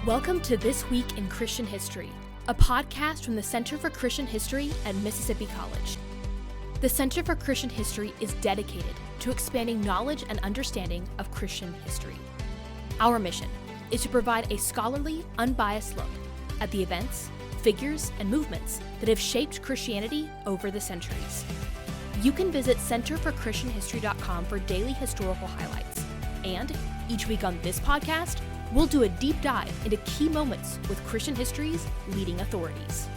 Welcome to This Week in Christian History, a podcast from the Center for Christian History at Mississippi College. The Center for Christian History is dedicated to expanding knowledge and understanding of Christian history. Our mission is to provide a scholarly, unbiased look at the events, figures, and movements that have shaped Christianity over the centuries. You can visit centerforchristianhistory.com for daily historical highlights. And each week on this podcast, we'll do a deep dive into key moments with Christian history's leading authorities.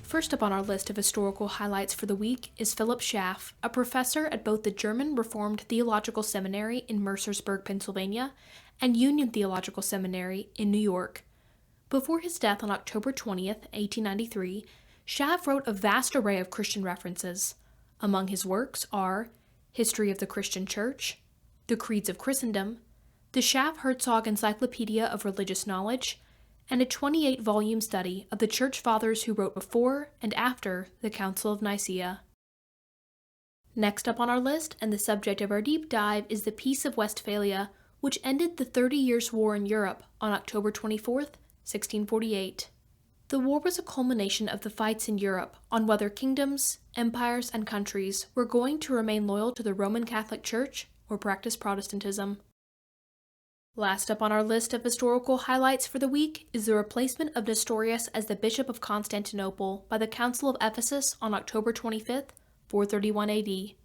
First up on our list of historical highlights for the week is Philip Schaff, a professor at both the German Reformed Theological Seminary in Mercersburg, Pennsylvania, and Union Theological Seminary in New York. Before his death on October 20th, 1893, Schaff wrote a vast array of Christian references. Among his works are History of the Christian Church, The Creeds of Christendom, the Schaff-Herzog Encyclopedia of Religious Knowledge, and a 28-volume study of the Church Fathers who wrote before and after the Council of Nicaea. Next up on our list, and the subject of our deep dive, is the Peace of Westphalia, which ended the 30 Years' War in Europe on October 24th, 1648. The war was a culmination of the fights in Europe on whether kingdoms, empires, and countries were going to remain loyal to the Roman Catholic Church or practice Protestantism. Last up on our list of historical highlights for the week is the replacement of Nestorius as the Bishop of Constantinople by the Council of Ephesus on October 25th, 431 AD.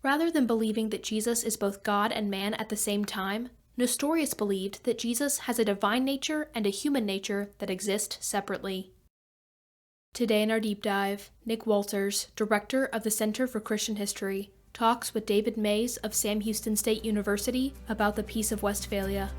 Rather than believing that Jesus is both God and man at the same time, Nestorius believed that Jesus has a divine nature and a human nature that exist separately. Today in our deep dive, Nick Walters, director of the Center for Christian History, talks with David Mays of Sam Houston State University about the Peace of Westphalia.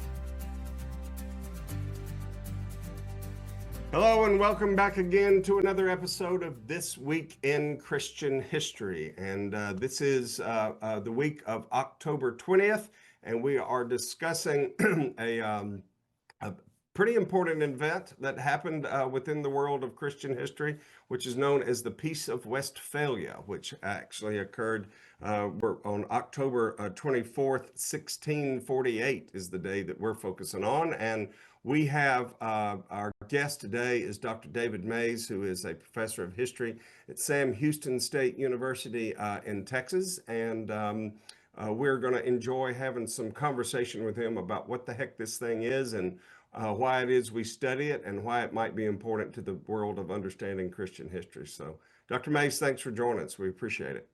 Hello and welcome back again to another episode of This Week in Christian History. And this is the week of October 20th, and we are discussing a pretty important event that happened within the world of Christian history, which is known as the Peace of Westphalia, which actually occurred on October 24th, 1648 is the day that we're focusing on. And we have our guest today is Dr. David Mays, who is a professor of history at Sam Houston State University in Texas. And we're going to enjoy having some conversation with him about what the heck this thing is and why it is we study it and why it might be important to the world of understanding Christian history. So, Dr. Mays, thanks for joining us. We appreciate it.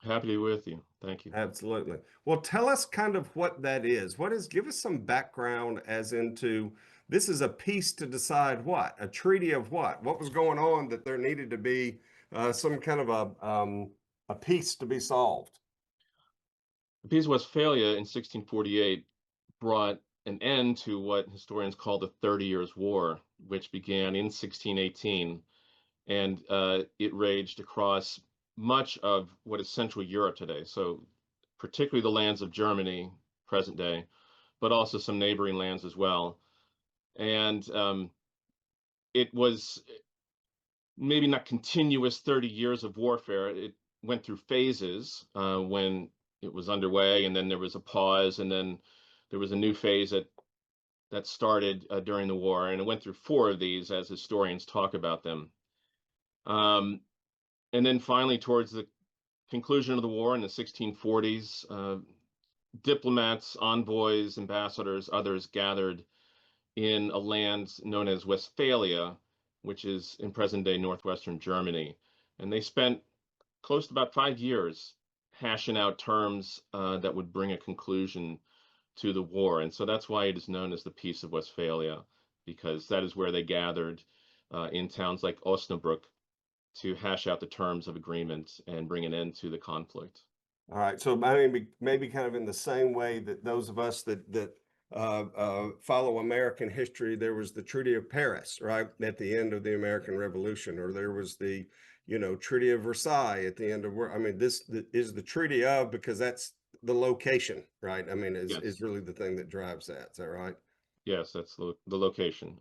Happy to be with you. Thank you. Absolutely. Well, tell us kind of what that is. Give us some background as into this is a peace to decide what? A treaty of what? What was going on that there needed to be some kind of a peace to be solved? The Peace of Westphalia in 1648 brought an end to what historians call the 30 Years' War, which began in 1618, and it raged across much of what is Central Europe today, so particularly the lands of Germany, present day, but also some neighboring lands as well. And it was maybe not continuous 30 years of warfare. It went through phases when it was underway, and then there was a pause, and then there was a new phase that started during the war, and it went through 4 of these as historians talk about them. And then finally, towards the conclusion of the war in the 1640s, diplomats, envoys, ambassadors, others gathered in a land known as Westphalia, which is in present-day northwestern Germany. And they spent close to about 5 years hashing out terms that would bring a conclusion to the war. And so that's why it is known as the Peace of Westphalia, because that is where they gathered in towns like Osnabrück to hash out the terms of agreement and bring an end to the conflict. All right. So maybe kind of in the same way that those of us that follow American history, there was the Treaty of Paris, right, at the end of the American Revolution, or there was the, Treaty of Versailles at the end of war. I mean, this is the Treaty of, because that's the location, right? I mean, is really the thing that drives that. Is that right? Yes, that's the location.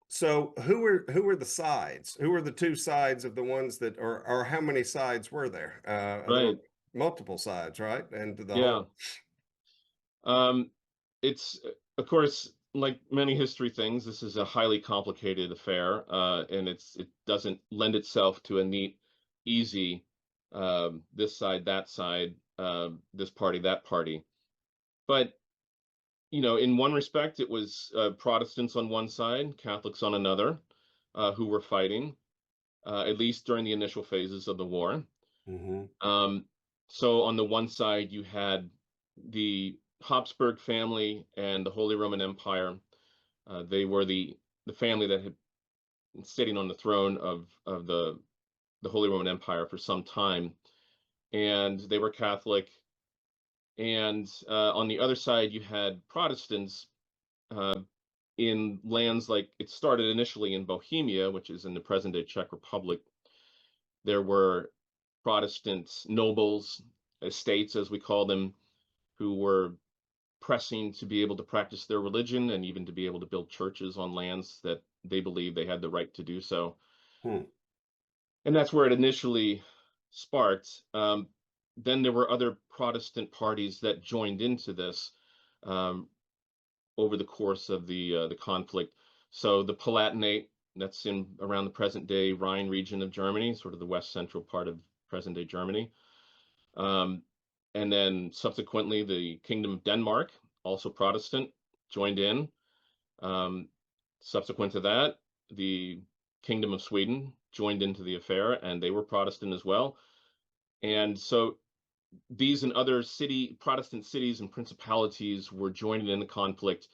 So who were the sides? Who were the 2 sides of the ones that, or how many sides were there? Right. Multiple sides, right? And Yeah. It's of course, like many history things, this is a highly complicated affair, and it doesn't lend itself to a neat, easy this side, that side, this party, that party. But in one respect, it was Protestants on one side, Catholics on another, who were fighting, at least during the initial phases of the war. Hmm. Um, so on the one side, you had the Habsburg family and the Holy Roman Empire. They were the family that had been sitting on the throne of the Holy Roman Empire for some time, and they were Catholic. And on the other side, you had Protestants uh, in lands like it started initially in Bohemia, which is in the present day Czech Republic. There were Protestant nobles, estates, as we call them, who were pressing to be able to practice their religion and even to be able to build churches on lands that they believed they had the right to do so. Hmm. And that's where it initially sparked. Then there were other Protestant parties that joined into this um, over the course of the conflict. So the Palatinate, that's in around the present day Rhine region of Germany, sort of the west central part of present day Germany. Um, and then subsequently, the Kingdom of Denmark, also Protestant, joined in. Um, Subsequent to that, the Kingdom of Sweden joined into the affair, and they were Protestant as well. And so these and other Protestant cities and principalities were joining in the conflict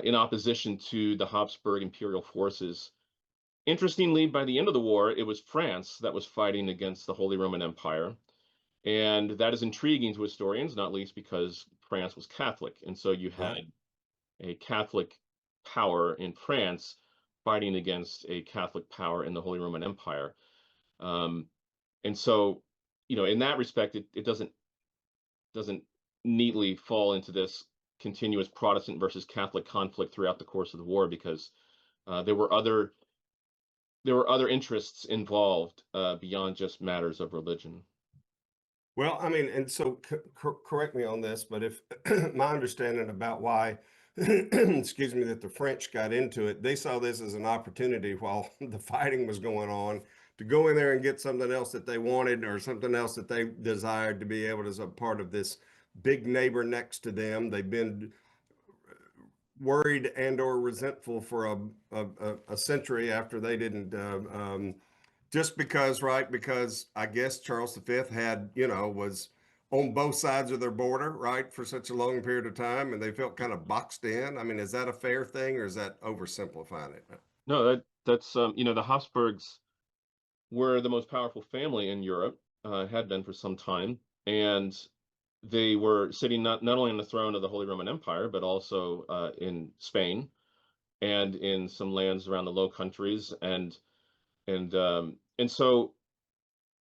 in opposition to the Habsburg imperial forces. Interestingly, by the end of the war, it was France that was fighting against the Holy Roman Empire. And that is intriguing to historians, not least because France was Catholic. And so you Right. had a Catholic power in France fighting against a Catholic power in the Holy Roman Empire. Um, and so, in that respect, it doesn't neatly fall into this continuous Protestant versus Catholic conflict throughout the course of the war because there were other interests involved beyond just matters of religion. Well, I mean, and so correct me on this, but if my understanding about why, excuse me, that the French got into it, they saw this as an opportunity while the fighting was going on to go in there and get something else that they wanted or something else that they desired to be able to as a part of this big neighbor next to them. They've been worried and or resentful for a century after they didn't just because, right? Because I guess Charles V had, was on both sides of their border, right, for such a long period of time, and they felt kind of boxed in. I mean, is that a fair thing, or is that oversimplifying it? No, that's the Habsburgs were the most powerful family in Europe, had been for some time, and they were sitting not only on the throne of the Holy Roman Empire, but also in Spain and in some lands around the Low Countries, and so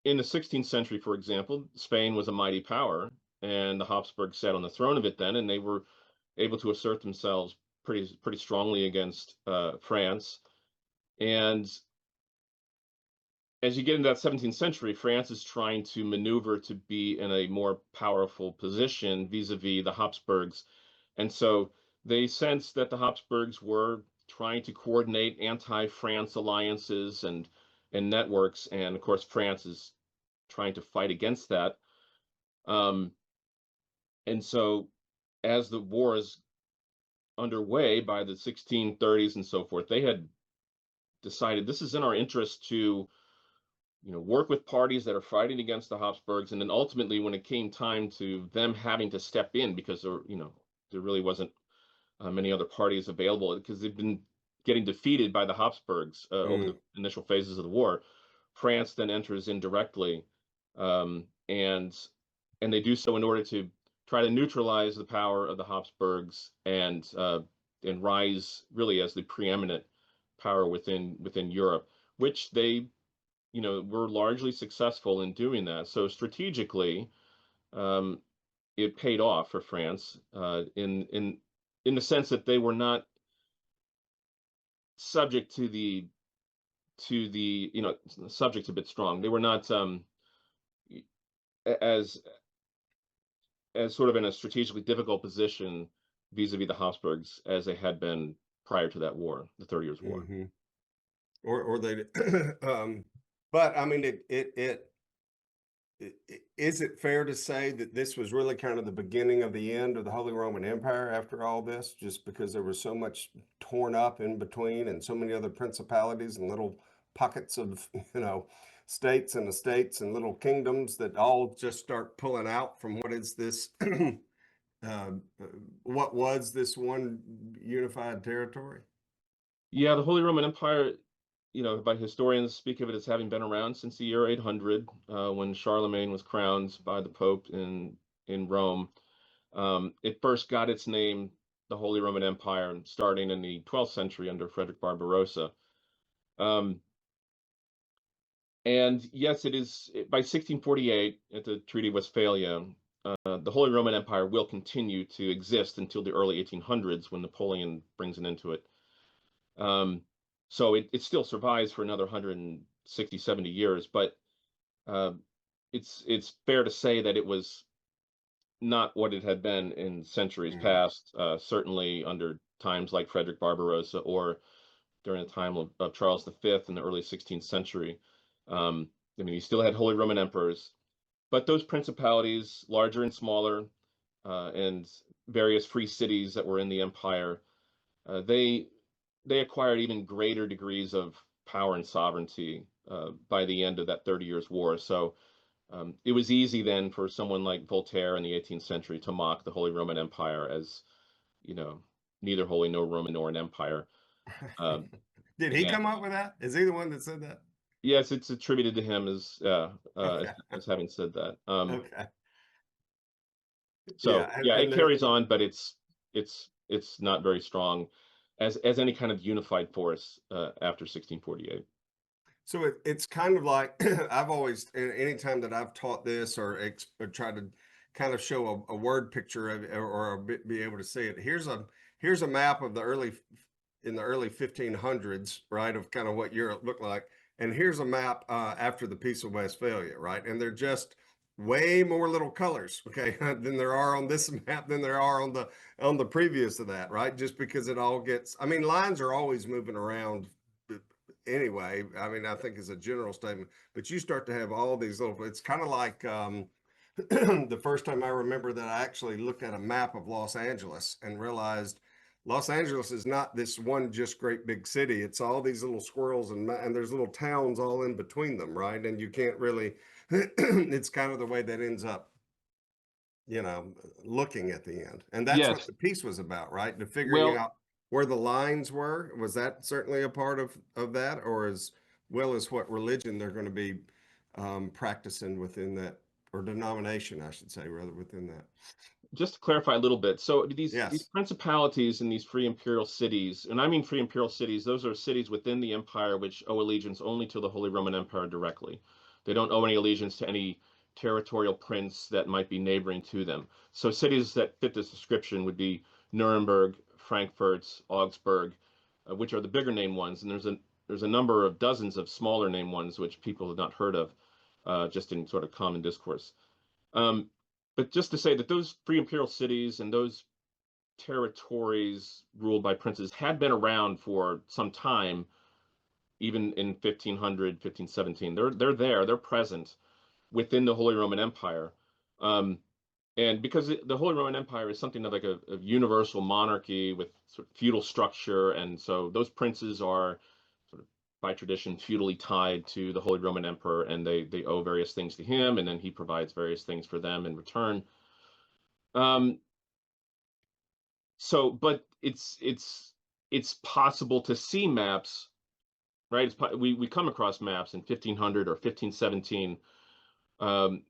in the 16th century, for example, Spain was a mighty power, and the Habsburgs sat on the throne of it then, and they were able to assert themselves pretty strongly against France. And as you get into that 17th century, France is trying to maneuver to be in a more powerful position vis-a-vis the Habsburgs. And so they sensed that the Habsburgs were trying to coordinate anti-France alliances and networks. And of course, France is trying to fight against that. Um, and so as the war is underway by the 1630s and so forth, they had decided this is in our interest to work with parties that are fighting against the Habsburgs, and then ultimately, when it came time to them having to step in, because there really wasn't many other parties available, because they've been getting defeated by the Habsburgs over the Mm, initial phases of the war. France then enters in directly, and they do so in order to try to neutralize the power of the Habsburgs and rise really as the preeminent power within Europe, which they were largely successful in doing that. So strategically, um, it paid off for France in the sense that they were not subject to the subject's a bit strong. They were not as sort of in a strategically difficult position vis-a-vis the Habsburgs as they had been prior to that war, the 30 Years' War. Mm-hmm. Or they, but I mean, is it fair to say that this was really kind of the beginning of the end of the Holy Roman Empire after all this, just because there was so much torn up in between and so many other principalities and little pockets of, states and estates and little kingdoms that all just start pulling out from what is this, uh, what was this one unified territory? Yeah, the Holy Roman Empire, by historians speak of it as having been around since the year 800, when Charlemagne was crowned by the Pope in Rome. It first got its name, the Holy Roman Empire, starting in the 12th century under Frederick Barbarossa. Um, and yes, by 1648, at the Treaty of Westphalia, the Holy Roman Empire will continue to exist until the early 1800s when Napoleon brings an end to it. So it still survives for another 160, 70 years, but uh, it's fair to say that it was not what it had been in centuries Mm. past, certainly under times like Frederick Barbarossa or during the time of Charles V in the early 16th century. I mean, you still had Holy Roman emperors, but those principalities, larger and smaller, and various free cities that were in the empire, they acquired even greater degrees of power and sovereignty by the end of that 30 Years' War. So it was easy then for someone like Voltaire in the 18th century to mock the Holy Roman Empire as, neither holy nor Roman nor an empire. Um, Did he and come up with that? Is he the one that said that? yes, it's attributed to him Okay. as having said that. Okay. Yeah, So yeah, and it carries on, but it's not very strong as any kind of unified force after 1648. so it's kind of like I've always, anytime that I've taught this or tried to kind of show a word picture of or be able to see it. Here's a map of in the early 1500s, right, of kind of what Europe looked like, and here's a map after the Peace of Westphalia, right, and they're just way more little colors, okay, than there are on this map than there are on the previous to that, right? Just because it all gets, I mean, lines are always moving around anyway. I mean, I think is a general statement, but you start to have all these little, it's kind of like the first time I remember that I actually looked at a map of Los Angeles and realized Los Angeles is not this one just great big city. It's all these little squirrels and there's little towns all in between them, right? And you can't really, it's kind of the way that ends up, looking at the end. And that's what Yes. the piece was about, right? To figuring Well, out where the lines were. Was that certainly a part of that, or as well as what religion they're going to be practicing within that, or denomination, I should say, rather within that? just to clarify a little bit, so these Yes. principalities and these free imperial cities, and I mean free imperial cities, those are cities within the empire which owe allegiance only to the Holy Roman Empire directly. They don't owe any allegiance to any territorial prince that might be neighboring to them. So cities that fit this description would be Nuremberg, Frankfurt, Augsburg, which are the bigger name ones, and there's a number of dozens of smaller name ones which people have not heard of, just in sort of common discourse. Um, but just to say that those free imperial cities and those territories ruled by princes had been around for some time, even in 1500, 1517. They're there, they're present within the Holy Roman Empire. Um, and because the Holy Roman Empire is something like a universal monarchy with sort of feudal structure, and so those princes are sort of by tradition feudally tied to the Holy Roman Emperor, and they owe various things to him, and then he provides various things for them in return. Um, but it's possible to see maps, right? We come across maps in 1500 or 1517, um,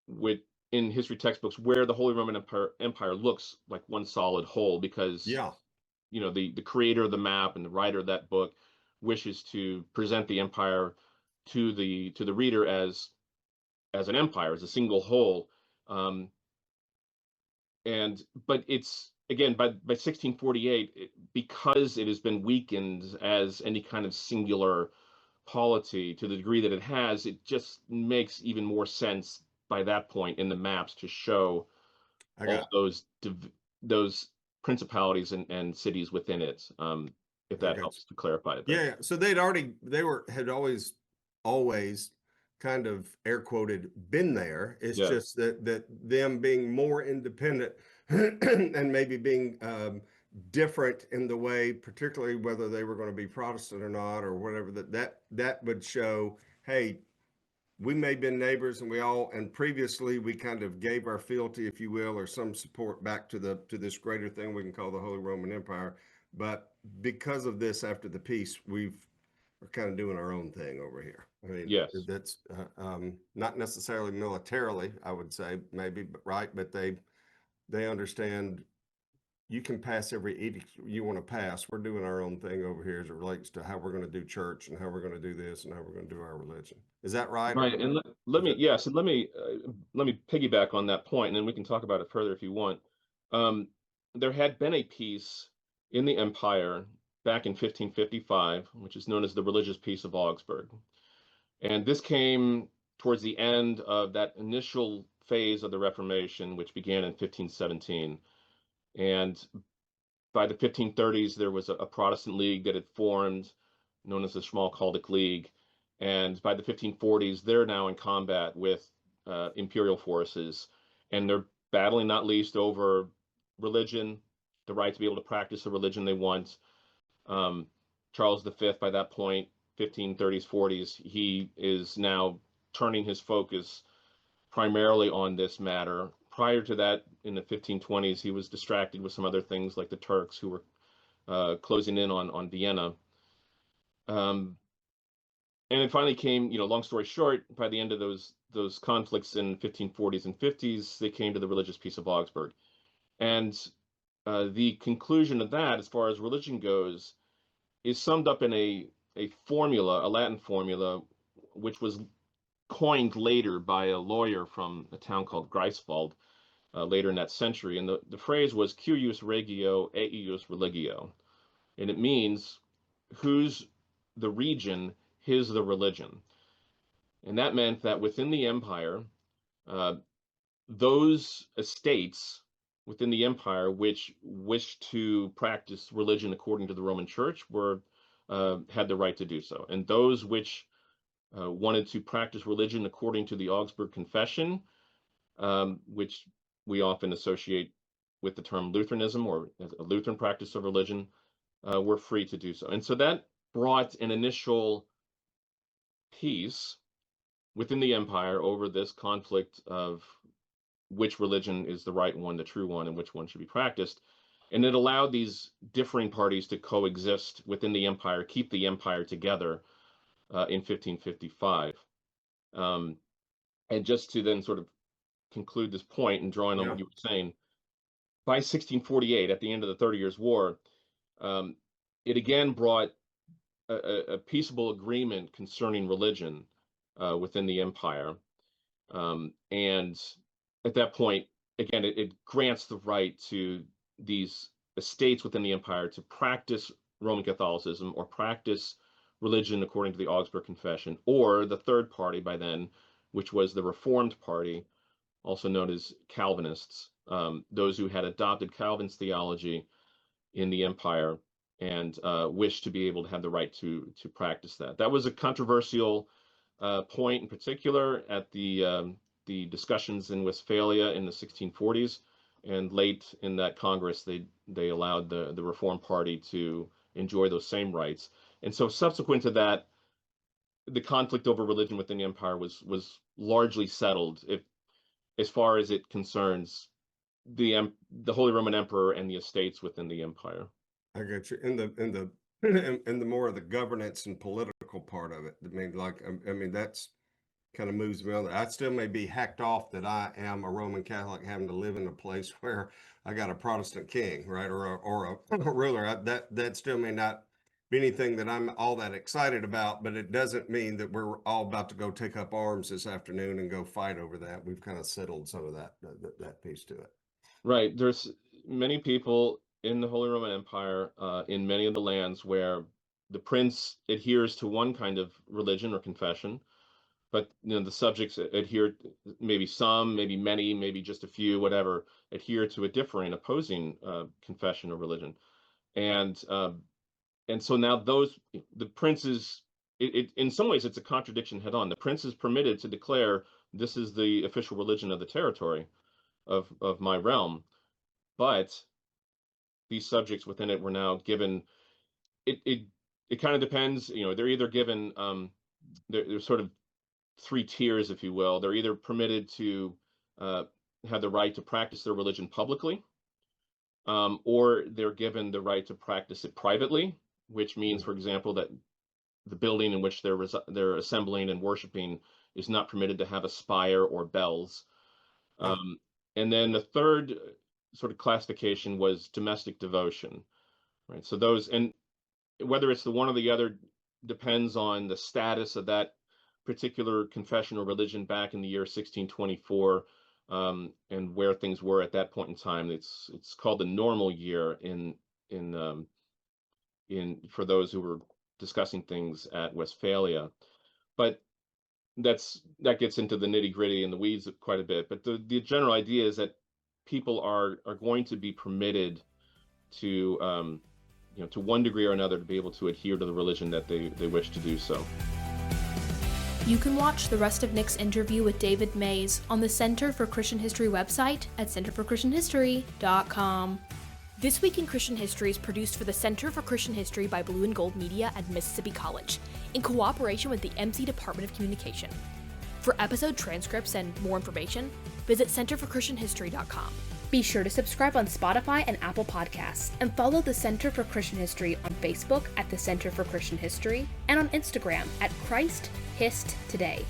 with in history textbooks where the Holy Roman Empire looks like one solid whole because Yeah, the creator of the map and the writer of that book wishes to present the empire to the reader as an empire, as a single whole. Um, but it's again by 1648, because it has been weakened as any kind of singular polity to the degree that it has, it just makes even more sense by that point in the maps to show I all got those principalities and cities within it. If I that got you. helps to clarify it. Yeah, so had always kind of air quoted been there. It's Yes. just that them being more independent and maybe being different in the way, particularly whether they were going to be Protestant or not, or whatever, that would show, hey, we may have been neighbors, and previously we kind of gave our fealty, if you will, or some support back to this greater thing we can call the Holy Roman Empire. But because of this, after the peace, we're kind of doing our own thing over here. I mean, Yes. that's not necessarily militarily, I would say, maybe, but right, but they understand you can pass every edict you want to pass. We're doing our own thing over here as it relates to how we're going to do church and how we're going to do this and how we're going to do our religion. Is that right? Right. And let me, yes, and let me piggyback on that point, and then we can talk about it further if you want. There had been a peace in the empire back in 1555, which is known as the Religious Peace of Augsburg. And this came towards the end of that initial phase of the Reformation, which began in 1517. And by the 1530s, there was a Protestant league that had formed, known as the Schmalkaldic League. And by the 1540s, they're now in combat with imperial forces, and they're battling not least over religion, the right to be able to practice the religion they want. Charles V, by that point, 1530s, 40s, he is now turning his focus primarily on this matter. Prior to that, in the 1520s, he was distracted with some other things like the Turks who were closing in on Vienna. And it finally came, long story short, by the end of those conflicts in 1540s and 50s, they came to the Religious Peace of Augsburg. And the conclusion of that, as far as religion goes, is summed up in a formula, a Latin formula, which was coined later by a lawyer from a town called Greifswald later in that century. And the phrase was cuius regio, eius religio. And it means who's the region, his the religion. And that meant that within the empire, uh, those estates within the empire which wished to practice religion according to the Roman Church were had the right to do so. And those which wanted to practice religion according to the Augsburg Confession, which we often associate with the term Lutheranism or as a Lutheran practice of religion, were free to do so. And so that brought an initial peace within the empire over this conflict of which religion is the right one, the true one, and which one should be practiced. And it allowed these differing parties to coexist within the empire, keep the empire together in 1555. And just to then sort of conclude this point and drawing on what you were saying, by 1648, at the end of the 30 Years' War, it again brought a peaceable agreement concerning religion within the empire. And at that point, again, it grants the right to these estates within the empire to practice Roman Catholicism or practice religion according to the Augsburg Confession, or the third party by then, which was the Reformed Party, also known as Calvinists, those who had adopted Calvin's theology in the empire and wished to be able to have the right to practice that. That was a controversial point in particular at the discussions in Westphalia in the 1640s, and late in that Congress, they allowed the Reform Party to enjoy those same rights. And so subsequent to that, the conflict over religion within the empire was largely settled, if as far as it concerns the Holy Roman Emperor and the estates within the empire. I get you. In the more of the governance and political part of it. I mean, that's kind of moves me on. I still may be hacked off that I am a Roman Catholic having to live in a place where I got a Protestant king, right, or a ruler. That still may not be anything that I'm all that excited about, but it doesn't mean that we're all about to go take up arms this afternoon and go fight over that. We've kind of settled some of that piece to it. Right. There's many people in the Holy Roman Empire, in many of the lands where the prince adheres to one kind of religion or confession, but the subjects adhere, maybe some, maybe many, maybe just a few, whatever, adhere to a differing, opposing confession or religion. And so now the princes, in some ways, it's a contradiction head on. The prince is permitted to declare this is the official religion of the territory of my realm, but these subjects within it were now given. It kind of depends. They're either given. There's sort of three tiers, if you will. They're either permitted to have the right to practice their religion publicly, or they're given the right to practice it privately, which means, for example, that the building in which they're assembling and worshiping is not permitted to have a spire or bells. And then the third sort of classification was domestic devotion, right? So those, and whether it's the one or the other depends on the status of that particular confession or religion back in the year 1624, and where things were at that point in time. It's called the normal year in for those who were discussing things at Westphalia. But that gets into the nitty gritty and the weeds quite a bit. But the general idea is that people are going to be permitted to to one degree or another, to be able to adhere to the religion that they wish to do so. You can watch the rest of Nick's interview with David Mays on the Center for Christian History website at centerforchristianhistory.com. This Week in Christian History is produced for the Center for Christian History by Blue and Gold Media at Mississippi College, in cooperation with the MC Department of Communication. For episode transcripts and more information, visit centerforchristianhistory.com. Be sure to subscribe on Spotify and Apple Podcasts, and follow the Center for Christian History on Facebook at the Center for Christian History, and on Instagram at Christ Hist Today.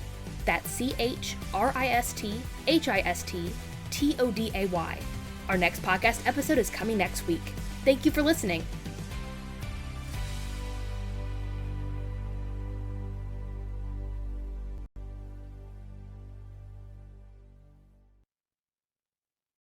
That's ChristHistToday. Our next podcast episode is coming next week. Thank you for listening.